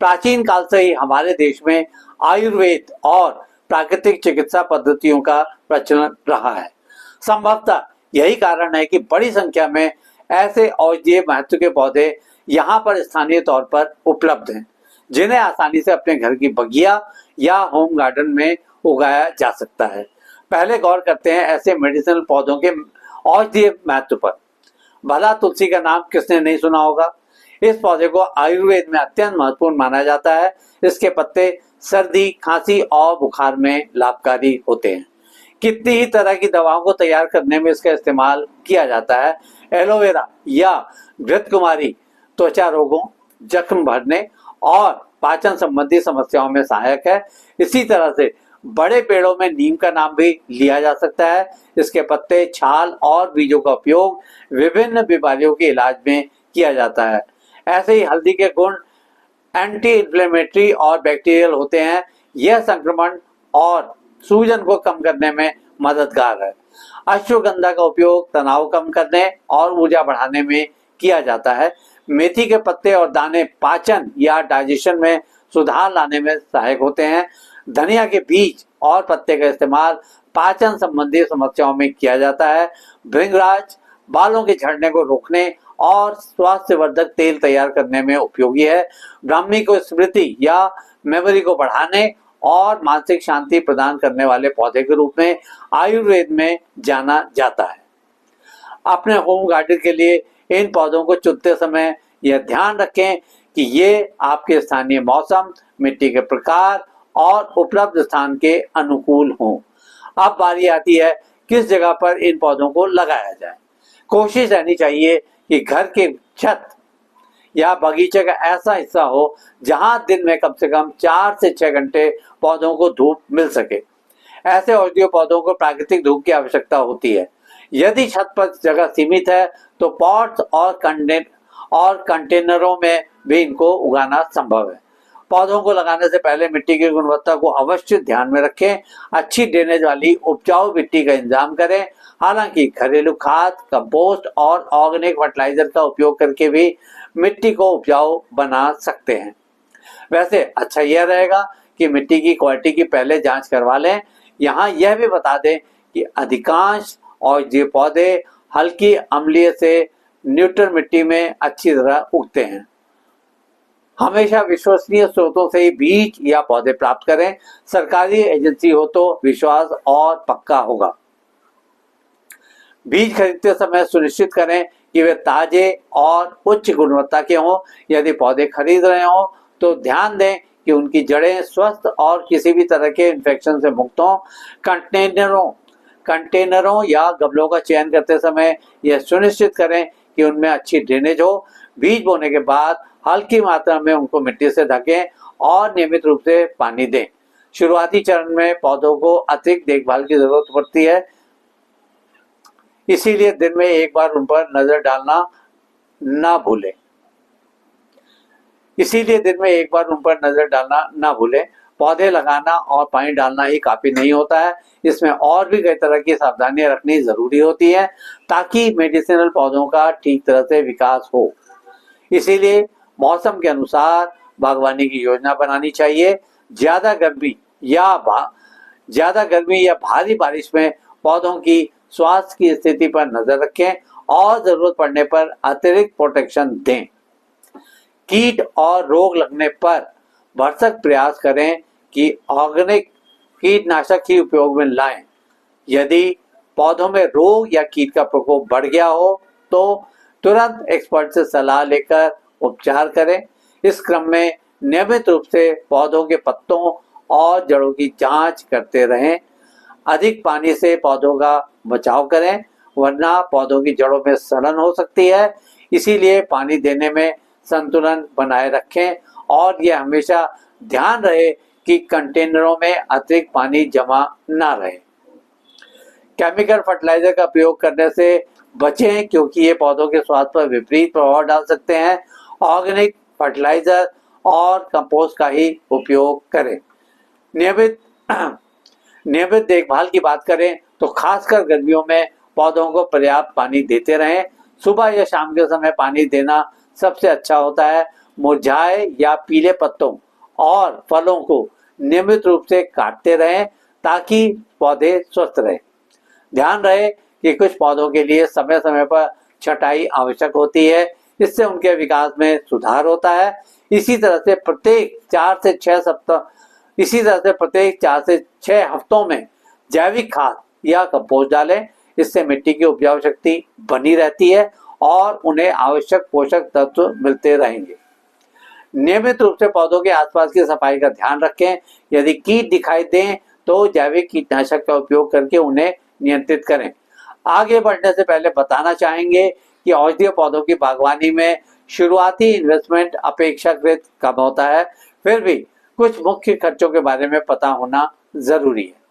प्राचीन काल से ही हमारे देश में आयुर्वेद और प्राकृतिक चिकित्सा पद्धतियों का प्रचलन रहा है। संभवतः यही कारण है कि बड़ी संख्या में ऐसे औषधीय महत्व के पौधे यहाँ पर स्थानीय तौर पर उपलब्ध हैं, जिन्हें आसानी से अपने घर की बगिया या होम गार्डन में उगाया जा सकता है। पहले गौर करते हैं ऐसे मेडिसिनल पौधों के औषधीय महत्व पर। भला तुलसी का नाम किसने नहीं सुना होगा। इस पौधे को आयुर्वेद में अत्यंत महत्वपूर्ण माना जाता है। इसके पत्ते सर्दी, खांसी और बुखार में लाभकारी होते हैं। कितनी ही तरह की दवाओं को तैयार करने में इसका इस्तेमाल किया जाता है। एलोवेरा या घृतकुमारी त्वचा रोगों, जख्म भरने और पाचन संबंधी समस्याओं में सहायक है। इसी तरह से बड़े पेड़ों में नीम का नाम भी लिया जा सकता है। इसके पत्ते, छाल और बीजों का उपयोग विभिन्न बीमारियों के इलाज में किया जाता है। ऐसे ही हल्दी के गुण एंटी इन्फ्लेमेटरी और बैक्टीरियल होते हैं। यह संक्रमण और सूजन को कम करने में मददगार है। अश्वगंधा का उपयोग तनाव कम करने और ऊर्जा बढ़ाने में किया जाता है। मेथी के पत्ते और दाने पाचन या डाइजेशन में सुधार लाने में सहायक होते हैं। धनिया के बीज और पत्ते का इस्तेमाल पाचन संबंधी समस्याओं में किया जाता है। भृंगराज बालों के झड़ने को रोकने और स्वास्थ्यवर्धक तेल तैयार करने में उपयोगी है। ब्राह्मी को स्मृति या मेमोरी को बढ़ाने और मानसिक शांति प्रदान करने वाले पौधे के रूप में आयुर्वेद में जाना जाता है। अपने होम गार्डन के लिए इन पौधों को चुनते समय यह ध्यान रखें कि ये आपके स्थानीय मौसम, मिट्टी के प्रकार और उपलब्ध स्थान के अनुकूल हों। अब बारी आती है किस जगह पर इन पौधों को लगाया जाए। कोशिश रहनी चाहिए कि घर के छत या बगीचे का ऐसा हिस्सा हो जहां दिन में कम से कम 4 से 6 घंटे पौधों को धूप मिल सके। ऐसे औषधीय पौधों को प्राकृतिक धूप की आवश्यकता होती है। यदि छत पर जगह सीमित है तो पॉट्स और कंटेनरों में भी इनको उगाना संभव है। पौधों को लगाने से पहले मिट्टी की गुणवत्ता को अवश्य ध्यान में रखें। अच्छी ड्रेनेज वाली उपजाऊ मिट्टी का इंतजाम करें। हालांकि घरेलू खाद, कंपोस्ट और ऑर्गेनिक फर्टिलाइजर का उपयोग करके भी मिट्टी को उपजाऊ बना सकते हैं। वैसे अच्छा यह रहेगा कि मिट्टी की क्वालिटी की पहले जांच करवा लें। यहाँ यह भी बता दें कि अधिकांश औषधीय पौधे हल्की अम्लीय से न्यूट्रल मिट्टी में अच्छी तरह उगते हैं। हमेशा विश्वसनीय स्रोतों से ही बीज या पौधे प्राप्त करें। सरकारी एजेंसी हो तो विश्वास और पक्का होगा। बीज खरीदते समय सुनिश्चित करें कि वे ताजे और उच्च गुणवत्ता के हों। यदि पौधे खरीद रहे हों तो ध्यान दें कि उनकी जड़ें स्वस्थ और किसी भी तरह के इन्फेक्शन से मुक्त हों। कंटेनरों या गमलों का चयन करते समय यह सुनिश्चित करें कि उनमें अच्छी ड्रेनेज हो। बीज बोने के बाद हल्की मात्रा में उनको मिट्टी से ढकें और नियमित रूप से पानी दें। शुरुआती चरण में पौधों को अतिरिक्त देखभाल की जरूरत पड़ती है, इसीलिए दिन में एक बार उन पर नजर डालना ना भूलें। पौधे लगाना और पानी डालना ही काफी नहीं होता है। इसमें और भी कई तरह की सावधानियां रखनी जरूरी होती है ताकि मेडिसिनल पौधों का ठीक तरह से विकास हो। इसीलिए मौसम के अनुसार बागवानी की योजना बनानी चाहिए। ज्यादा गर्मी या भारी बारिश में पौधों की स्वास्थ्य की स्थिति पर नजर रखें और जरूरत पड़ने पर अतिरिक्त प्रोटेक्शन दें। कीट और रोग लगने पर भरसक प्रयास करें कि ऑर्गेनिक कीटनाशक ही उपयोग में लाएं। यदि पौधों में रोग या कीट का प्रकोप बढ़ गया हो तो तुरंत एक्सपर्ट से सलाह लेकर उपचार करें। इस क्रम में नियमित रूप से पौधों के पत्तों और जड़ों की जांच करते रहें। अधिक पानी से पौधों का बचाव करें, वरना पौधों की जड़ों में सड़न हो सकती है। इसीलिए पानी देने में संतुलन बनाए रखें और यह हमेशा ध्यान रहे कि कंटेनरों में अतिरिक्त पानी जमा ना रहे। केमिकल फर्टिलाइजर का प्रयोग करने से बचें क्योंकि ये पौधों के स्वास्थ्य पर विपरीत प्रभाव डाल सकते हैं। ऑर्गेनिक फर्टिलाइजर और कंपोस्ट का ही उपयोग करें। नियमित देखभाल की बात करें तो खासकर गर्मियों में पौधों को पर्याप्त पानी देते रहें। सुबह या शाम के समय पानी देना सबसे अच्छा होता है। मुरझाए या पीले पत्तों और फलों को नियमित रूप से काटते रहें ताकि पौधे स्वस्थ रहें। ध्यान रहे कि कुछ पौधों के लिए समय समय पर छटाई आवश्यक होती है, इससे उनके विकास में सुधार होता है। इसी तरह से प्रत्येक 4 से 6 हफ्तों में जैविक खाद या कंपोस्ट डालें। इससे मिट्टी की उपजाऊ शक्ति बनी रहती है और उन्हें आवश्यक पोषक तत्व मिलते रहेंगे। नियमित रूप से पौधों के आसपास की सफाई का ध्यान रखें। यदि कीट दिखाई दें तो जैविक कीटनाशक का उपयोग करके उन्हें नियंत्रित करें। आगे बढ़ने से पहले बताना चाहेंगे कि औषधीय पौधों की बागवानी में शुरुआती इन्वेस्टमेंट अपेक्षाकृत कम होता है, फिर भी कुछ मुख्य खर्चों के बारे में पता होना जरूरी है।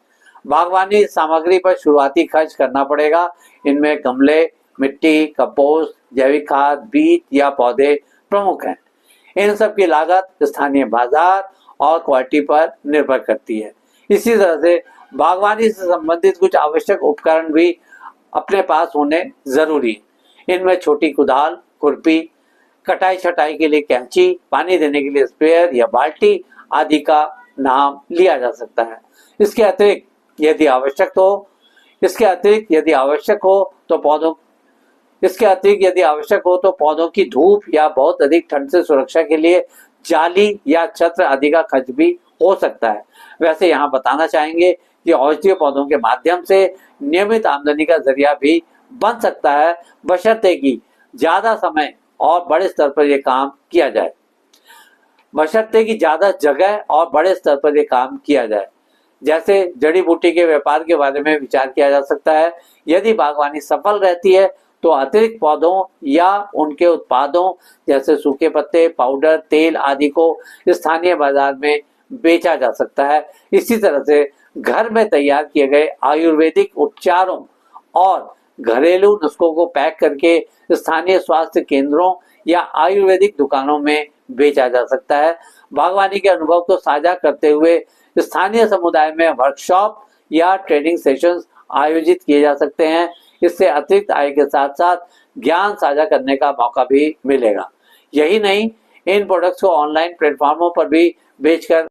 बागवानी सामग्री पर शुरुआती खर्च करना पड़ेगा। इनमें गमले, मिट्टी, कंपोस्ट, जैविक खाद, बीज या पौधे प्रमुख हैं। इन सब की लागत स्थानीय बाजार और क्वालिटी पर निर्भर करती है। इसी तरह से बागवानी से संबंधित कुछ आवश्यक उपकरण भी अपने पास होने जरूरी है। इनमें छोटी कुदाल, खुरपी, कटाई छटाई के लिए कैंची, पानी देने के लिए स्प्रेयर या बाल्टी आदि का नाम लिया जा सकता है। इसके अतिरिक्त यदि आवश्यक हो तो पौधों की धूप या बहुत अधिक ठंड से सुरक्षा के लिए जाली या छत्र आदि का खर्च भी हो सकता है। वैसे यहाँ बताना चाहेंगे कि औषधीय पौधों के माध्यम से नियमित आमदनी का जरिया भी बन सकता है, बशर्ते कि ज्यादा समय और बड़े स्तर पर यह काम किया जाए। ज्यादा जगह और बड़े स्तर पर यह काम किया जाए। जैसे जड़ी बूटी के व्यापार के बारे में विचार किया जा सकता है। यदि बागवानी सफल रहती है तो अतिरिक्त पौधों या उनके उत्पादों जैसे सूखे पत्ते, पाउडर, तेल आदि को स्थानीय बाजार में बेचा जा सकता है। इसी तरह से घर में तैयार किए गए आयुर्वेदिक उपचारों और घरेलू नुस्खों को पैक करके स्थानीय स्वास्थ्य केंद्रों या आयुर्वेदिक दुकानों में बेचा जा सकता है। बागवानी के अनुभव को साझा करते हुए स्थानीय समुदाय में वर्कशॉप या ट्रेनिंग सेशंस आयोजित किए जा सकते हैं। इससे अतिरिक्त आय के साथ साथ ज्ञान साझा करने का मौका भी मिलेगा। यही नहीं, इन प्रोडक्ट्स को ऑनलाइन प्लेटफॉर्मों पर भी बेचकर